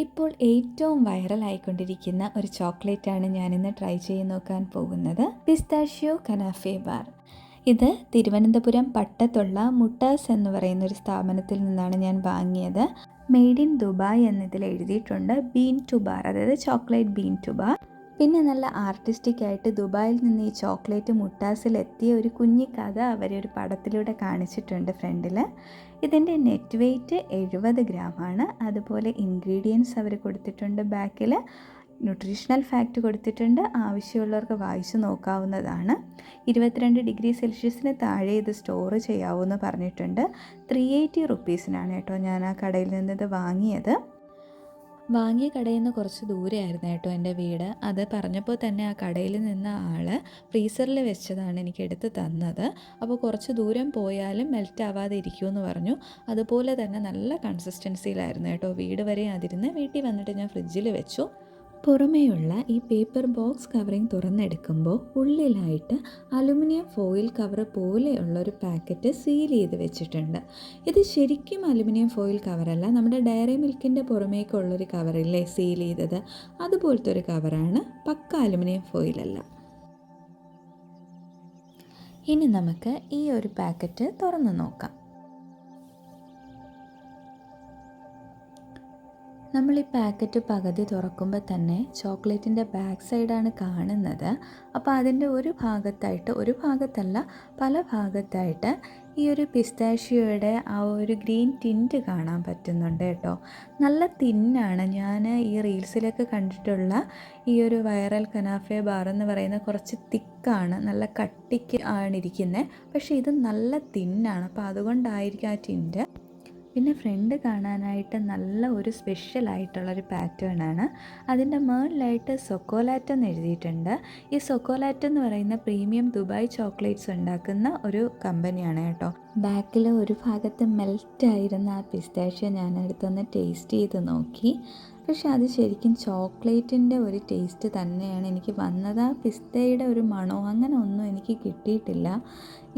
ഇപ്പോൾ ഏറ്റവും വൈറലായിക്കൊണ്ടിരിക്കുന്ന ഒരു ചോക്ലേറ്റാണ് ഞാനിന്ന് ട്രൈ ചെയ്ത് നോക്കാൻ പോകുന്നത്. Pistachio knafeh bar. ഇത് തിരുവനന്തപുരം പട്ടത്തുള്ള മുട്ടാസ് എന്ന് പറയുന്ന ഒരു സ്ഥാപനത്തിൽ നിന്നാണ് ഞാൻ വാങ്ങിയത്. മെയ്ഡ് ഇൻ ദുബായ് എന്നതിൽ എഴുതിയിട്ടുണ്ട് ബീൻ ടു ബാർ, അതായത് ചോക്ലേറ്റ് ബീൻ ടു ബാർ. പിന്നെ നല്ല ആർട്ടിസ്റ്റിക് ആയിട്ട് ദുബായിൽ നിന്ന് ഈ ചോക്ലേറ്റ് മുട്ടാസിൽ എത്തിയ ഒരു കുഞ്ഞി കഥ അവരൊരു പടത്തിലൂടെ കാണിച്ചിട്ടുണ്ട് ഫ്രണ്ടിൽ. ഇതിൻ്റെ നെറ്റ് വെയ്റ്റ് 70 ഗ്രാമാണ്. അതുപോലെ ഇൻഗ്രീഡിയൻസ് അവർ കൊടുത്തിട്ടുണ്ട്. ബാക്കിൽ ന്യൂട്രീഷണൽ ഫാക്റ്റ് കൊടുത്തിട്ടുണ്ട്. ആവശ്യമുള്ളവർക്ക് വായിച്ചു നോക്കാവുന്നതാണ്. 22 ഡിഗ്രി സെൽഷ്യസിന് താഴെ ഇത് സ്റ്റോർ ചെയ്യാവുമെന്ന് പറഞ്ഞിട്ടുണ്ട്. 380 റുപ്പീസിനാണ് കേട്ടോ ഞാൻ ആ കടയിൽ നിന്ന് ഇത് വാങ്ങിയത്. വാങ്ങിയ കടയിൽ നിന്ന് കുറച്ച് ദൂരെയായിരുന്നു കേട്ടോ എൻ്റെ വീട്. അത് പറഞ്ഞപ്പോൾ തന്നെ ആ കടയിൽ നിന്ന ആൾ ഫ്രീസറിൽ വെച്ചതാണ് എനിക്ക് എടുത്ത് തന്നത്. അപ്പോൾ കുറച്ച് ദൂരം പോയാലും മെൽറ്റ് ആവാതെ ഇരിക്കുമെന്ന് പറഞ്ഞു. അതുപോലെ തന്നെ നല്ല കൺസിസ്റ്റൻസിയിലായിരുന്നു കേട്ടോ. വീട് വരെ അതിരുന്ന് വീട്ടിൽ വന്നിട്ട് ഞാൻ ഫ്രിഡ്ജിൽ വെച്ചു. പുറമേയുള്ള ഈ പേപ്പർ ബോക്സ് കവറിങ് തുറന്നെടുക്കുമ്പോൾ ഉള്ളിലായിട്ട് അലുമിനിയം ഫോയിൽ കവർ പോലെയുള്ള ഒരു പാക്കറ്റ് സീൽ ചെയ്ത് വെച്ചിട്ടുണ്ട്. ഇത് ശരിക്കും അലുമിനിയം ഫോയിൽ കവറല്ല, നമ്മുടെ ഡയറി മിൽക്കിൻ്റെ പുറമേക്കുള്ളൊരു കവറില്ലേ സീൽ ചെയ്തത്, അതുപോലത്തെ ഒരു കവറാണ്. പക്ക അലുമിനിയം ഫോയിലല്ല. ഇനി നമുക്ക് ഈ ഒരു പാക്കറ്റ് തുറന്ന് നോക്കാം. നമ്മൾ ഈ പാക്കറ്റ് പകുതി തുറക്കുമ്പോൾ തന്നെ ചോക്ലേറ്റിൻ്റെ ബാക്ക് സൈഡാണ് കാണുന്നത്. അപ്പോൾ അതിൻ്റെ ഒരു ഭാഗത്തല്ല പല ഭാഗത്തായിട്ട് ഈ ഒരു പിസ്താഷ്യോയുടെ ആ ഒരു ഗ്രീൻ ടിൻറ്റ് കാണാൻ പറ്റുന്നുണ്ട് കേട്ടോ. നല്ല തിന്നാണ്. ഞാൻ ഈ റീൽസിലൊക്കെ കണ്ടിട്ടുള്ള ഈ ഒരു വൈറൽ കനാഫെ ബാർ എന്ന് പറയുന്ന കുറച്ച് തിക്കാണ്, നല്ല കട്ടിക്ക് ആണ് ഇരിക്കുന്നത്. പക്ഷേ ഇത് നല്ല തിന്നാണ്. അപ്പോൾ അതുകൊണ്ടായിരിക്കും ആ ടിൻറ്റ്. പിന്നെ ഫ്രണ്ട് കാണാനായിട്ട് നല്ല ഒരു സ്പെഷ്യലായിട്ടുള്ളൊരു പാറ്റേൺ ആണ്. അതിൻ്റെ മുകളിലായിട്ട് സൊക്കോലാറ്റ് എന്ന് എഴുതിയിട്ടുണ്ട്. ഈ സൊക്കോലാറ്റ് എന്ന് പറയുന്ന പ്രീമിയം ദുബായ് ചോക്ലേറ്റ്സ് ഉണ്ടാക്കുന്ന ഒരു കമ്പനിയാണ് കേട്ടോ. ബാക്കിൽ ഒരു ഭാഗത്ത് മെൽറ്റായിരുന്ന ആ പിസ്താഷ്യോ ഞാനടുത്തൊന്ന് ടേസ്റ്റ് ചെയ്ത് നോക്കി. പക്ഷെ അത് ശരിക്കും ചോക്ലേറ്റിൻ്റെ ഒരു ടേസ്റ്റ് തന്നെയാണ് എനിക്ക് വന്നത്. ആ പിസ്തയുടെ ഒരു മണോ അങ്ങനെ ഒന്നും എനിക്ക് കിട്ടിയിട്ടില്ല.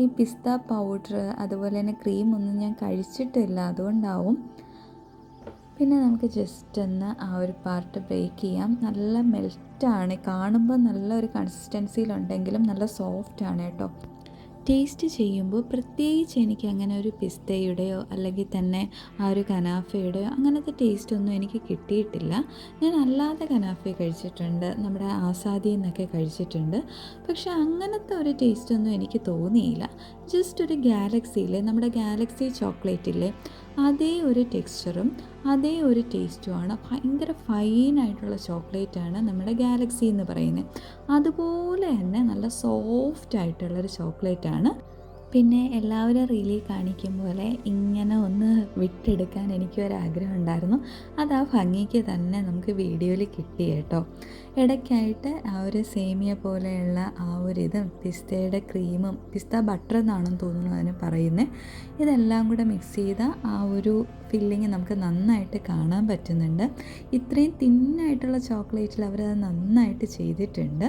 ഈ പിസ്ത പൗഡർ അതുപോലെ തന്നെ ക്രീമൊന്നും ഞാൻ കഴിച്ചിട്ടില്ല, അതുകൊണ്ടാവും. പിന്നെ നമുക്ക് ജസ്റ്റ് ഒന്ന് ആ ഒരു പാർട്ട് ബ്രേക്ക് ചെയ്യാം. നല്ല മെൽറ്റാണ്, കാണുമ്പോൾ നല്ല ഒരു കൺസിസ്റ്റൻസിയിലുണ്ടെങ്കിലും നല്ല സോഫ്റ്റാണ് കേട്ടോ. ടേസ്റ്റ് ചെയ്യുമ്പോൾ പ്രത്യേകിച്ച് എനിക്ക് അങ്ങനെ ഒരു പിസ്തയുടെയോ അല്ലെങ്കിൽ തന്നെ ആ ഒരു കനാഫയുടെയോ അങ്ങനത്തെ ടേസ്റ്റൊന്നും എനിക്ക് കിട്ടിയിട്ടില്ല. ഞാൻ അല്ലാതെ കനാഫ കഴിച്ചിട്ടുണ്ട്, നമ്മുടെ ആസാദിയിൽ നിന്നൊക്കെ കഴിച്ചിട്ടുണ്ട്. പക്ഷെ അങ്ങനത്തെ ഒരു ടേസ്റ്റൊന്നും എനിക്ക് തോന്നിയില്ല. ജസ്റ്റ് ഒരു ഗാലക്സിയിലെ നമ്മുടെ ഗാലക്സി ചോക്ലേറ്റില്ലേ അതേ ഒരു ടെക്സ്ചറും അതേ ഒരു ടേസ്റ്റുമാണ്. ഭയങ്കര ഫൈനായിട്ടുള്ള ചോക്ലേറ്റാണ് നമ്മുടെ ഗാലക്സി എന്ന് പറയുന്നത്. അതുപോലെ തന്നെ നല്ല സോഫ്റ്റായിട്ടുള്ളൊരു ചോക്ലേറ്റാണ്. പിന്നെ എല്ലാവരും റീലിൽ കാണിക്കും പോലെ ഇങ്ങനെ ഒന്ന് വിട്ടെടുക്കാൻ എനിക്കൊരാഗ്രഹം ഉണ്ടായിരുന്നു. അത് ആ ഭംഗിക്ക് തന്നെ നമുക്ക് വീഡിയോയിൽ കിട്ടി കേട്ടോ. ഇടയ്ക്കായിട്ട് ആ ഒരു സേമിയ പോലെയുള്ള ആ ഒരു ഇതും പിസ്തയുടെ ക്രീമും, പിസ്ത ബട്ടർ എന്നാണെന്ന് തോന്നുന്നു അതിന് പറയുന്നത്, ഇതെല്ലാം കൂടെ മിക്സ് ചെയ്ത ആ ഒരു ഫില്ലിങ് നമുക്ക് നന്നായിട്ട് കാണാൻ പറ്റുന്നുണ്ട്. ഇത്രയും തിന്നായിട്ടുള്ള ചോക്ലേറ്റിൽ അവരത് നന്നായിട്ട് ചെയ്തിട്ടുണ്ട്.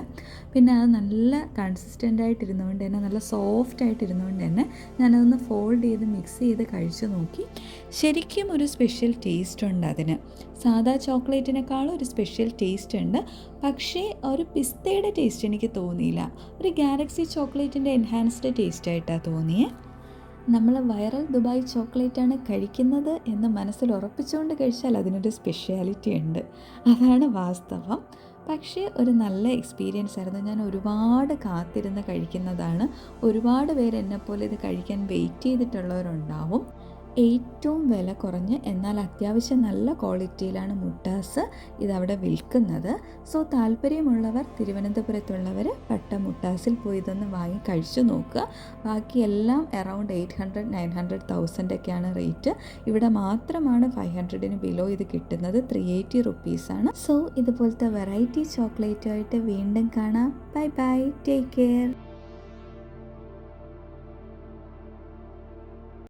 പിന്നെ അത് നല്ല കൺസിസ്റ്റൻ്റായിട്ടിരുന്നുകൊണ്ട് തന്നെ നല്ല സോഫ്റ്റായിട്ടിരുന്നുകൊണ്ട് തന്നെ ഞാനതൊന്ന് ഫോൾഡ് ചെയ്ത് മിക്സ് ചെയ്ത് കഴിച്ചു നോക്കി. ശരിക്കും ഒരു സ്പെഷ്യൽ ടേസ്റ്റ് ഉണ്ട് അതിന്. സാധാ ചോക്ലേറ്റിനേക്കാളും ഒരു സ്പെഷ്യൽ ടേസ്റ്റ് ഉണ്ട്. പക്ഷേ ഒരു പിസ്തയുടെ ടേസ്റ്റ് എനിക്ക് തോന്നിയില്ല. ഒരു ഗാലക്സി ചോക്ലേറ്റിൻ്റെ എൻഹാൻസ്ഡ് ടേസ്റ്റായിട്ടാണ് തോന്നിയത്. നമ്മൾ വൈറൽ ദുബായ് ചോക്ലേറ്റാണ് കഴിക്കുന്നത് എന്ന് മനസ്സിൽ ഉറപ്പിച്ചുകൊണ്ട് കഴിച്ചാൽ അതിനൊരു സ്പെഷ്യാലിറ്റി ഉണ്ട്, അതാണ് വാസ്തവം. പക്ഷേ ഒരു നല്ല എക്സ്പീരിയൻസ് ആയിരുന്നു. ഞാൻ ഒരുപാട് കാത്തിരുന്ന് കഴിക്കുന്നതാണ്. ഒരുപാട് പേര് എന്നെപ്പോലെ ഇത് കഴിക്കാൻ വെയിറ്റ് ചെയ്തിട്ടുള്ളവരുണ്ടാവും. ഏറ്റവും വില കുറഞ്ഞ് എന്നാൽ അത്യാവശ്യം നല്ല ക്വാളിറ്റിയിലാണ് മുട്ടാസ് ഇതവിടെ വിൽക്കുന്നത്. സോ താല്പര്യമുള്ളവർ, തിരുവനന്തപുരത്തുള്ളവർ പട്ട മുട്ടാസിൽ പോയി ഇതൊന്ന് വാങ്ങി കഴിച്ചു നോക്കുക. ബാക്കിയെല്ലാം അറൗണ്ട് 800-900,000 ഒക്കെയാണ് റേറ്റ്. ഇവിടെ മാത്രമാണ് 500-ന് ബിലോ ഇത് കിട്ടുന്നത്. 380 റുപ്പീസാണ്. സോ ഇതുപോലത്തെ വെറൈറ്റി ചോക്ലേറ്റുമായിട്ട് വീണ്ടും കാണാം. Bye bye, take care.